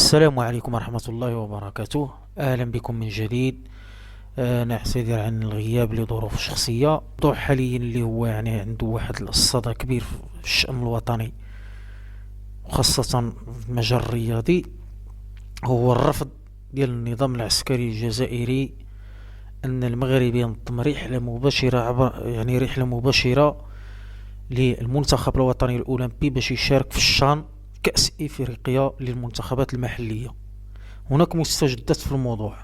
السلام عليكم ورحمة الله وبركاته. أهلا بكم من جديد. نعتذر عن الغياب لظروف شخصية. الموضوع حاليا اللي هو عنده واحد الصدى كبير في الشأن الوطني، وخاصة في المجال الرياضي، هو الرفض ديال النظام العسكري الجزائري أن المغرب ينظم رحلة مباشرة عبر رحلة مباشرة للمنتخب الوطني الأولمبي باش يشارك في الشان كأس إفريقيا للمنتخبات المحلية. هناك مستجدات في الموضوع،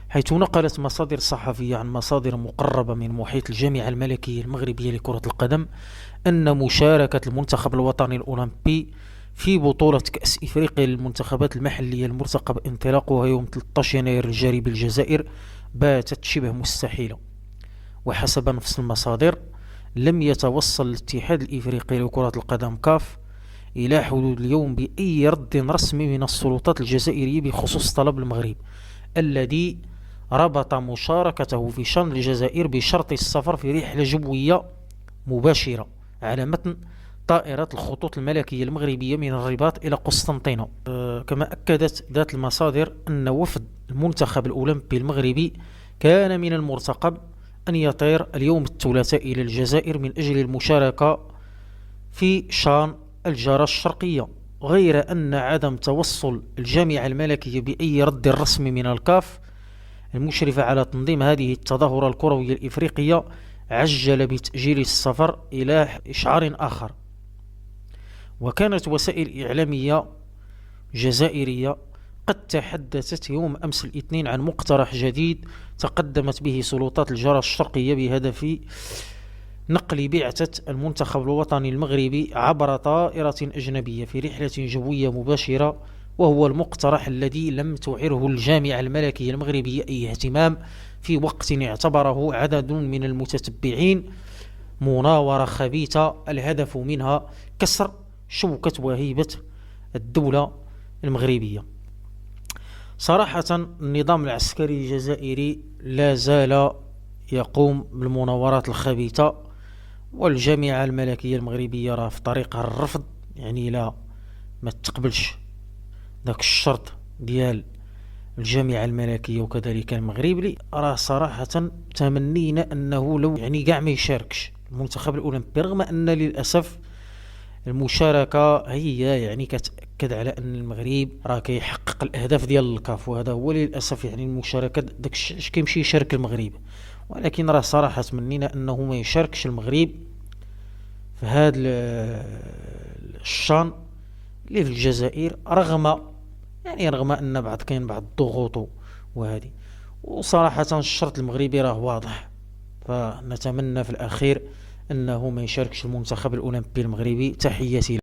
حيث نقلت مصادر صحفية عن مصادر مقربة من محيط الجامعة الملكية المغربية لكرة القدم أن مشاركة المنتخب الوطني الأولمبي في بطولة كأس إفريقيا للمنتخبات المحلية المرتقب انطلاقها يوم 13 يناير الجاري بالجزائر باتت شبه مستحيلة. وحسب نفس المصادر، لم يتوصل الاتحاد الإفريقي لكرة القدم كاف إلى حدود اليوم بأي رد رسمي من السلطات الجزائرية بخصوص طلب المغرب الذي ربط مشاركته في شان الجزائر بشرط السفر في رحلة جوية مباشرة على متن طائرة الخطوط الملكية المغربية من الرباط إلى قسطنطينة. كما أكدت ذات المصادر أن وفد المنتخب الأولمبي المغربي كان من المرتقب أن يطير اليوم الثلاثاء إلى الجزائر من أجل المشاركة في شان الجارة الشرقية، غير أن عدم توصل الجامعة الملكية بأي رد رسمي من الكاف المشرفة على تنظيم هذه التظاهرة الكروية الإفريقية عجل بتأجيل السفر إلى إشعار آخر. وكانت وسائل إعلامية جزائرية قد تحدثت يوم أمس الاثنين عن مقترح جديد تقدمت به سلطات الجارة الشرقية بهدف نقل بعثة المنتخب الوطني المغربي عبر طائرة أجنبية في رحلة جوية مباشرة، وهو المقترح الذي لم تعره الجامعة الملكية المغربية أي اهتمام في وقت اعتبره عدد من المتتبعين مناورة خبيثة الهدف منها كسر شوكة وهيبة الدولة المغربية. صراحة النظام العسكري الجزائري لا زال يقوم بالمناورات الخبيثة، والجامعة الملكية المغربية راه في طريقها الرفض، لا ما تقبلش ذاك الشرط ديال الجامعة الملكية وكذلك المغرب. راه صراحة تمنينا أنه لو كاع ما يشاركش المنتخب الأولمبي، رغم أن للأسف المشاركة هي كتأكد على أن المغرب راه كيحقق الأهداف ديال الكاف، وهذا هو للأسف المشاركة داك اش كيمشي يشارك المغرب. ولكن راه صراحة تمنينا أنه ما يشاركش المغرب في هذا الشان اللي في الجزائر، رغم أن كاين بعض الضغوط وهذه. وصراحة الشرط المغربي راه واضح، فنتمنى في الأخير أنه ما يشاركش المنتخب الأولمبي المغربي. تحياتي.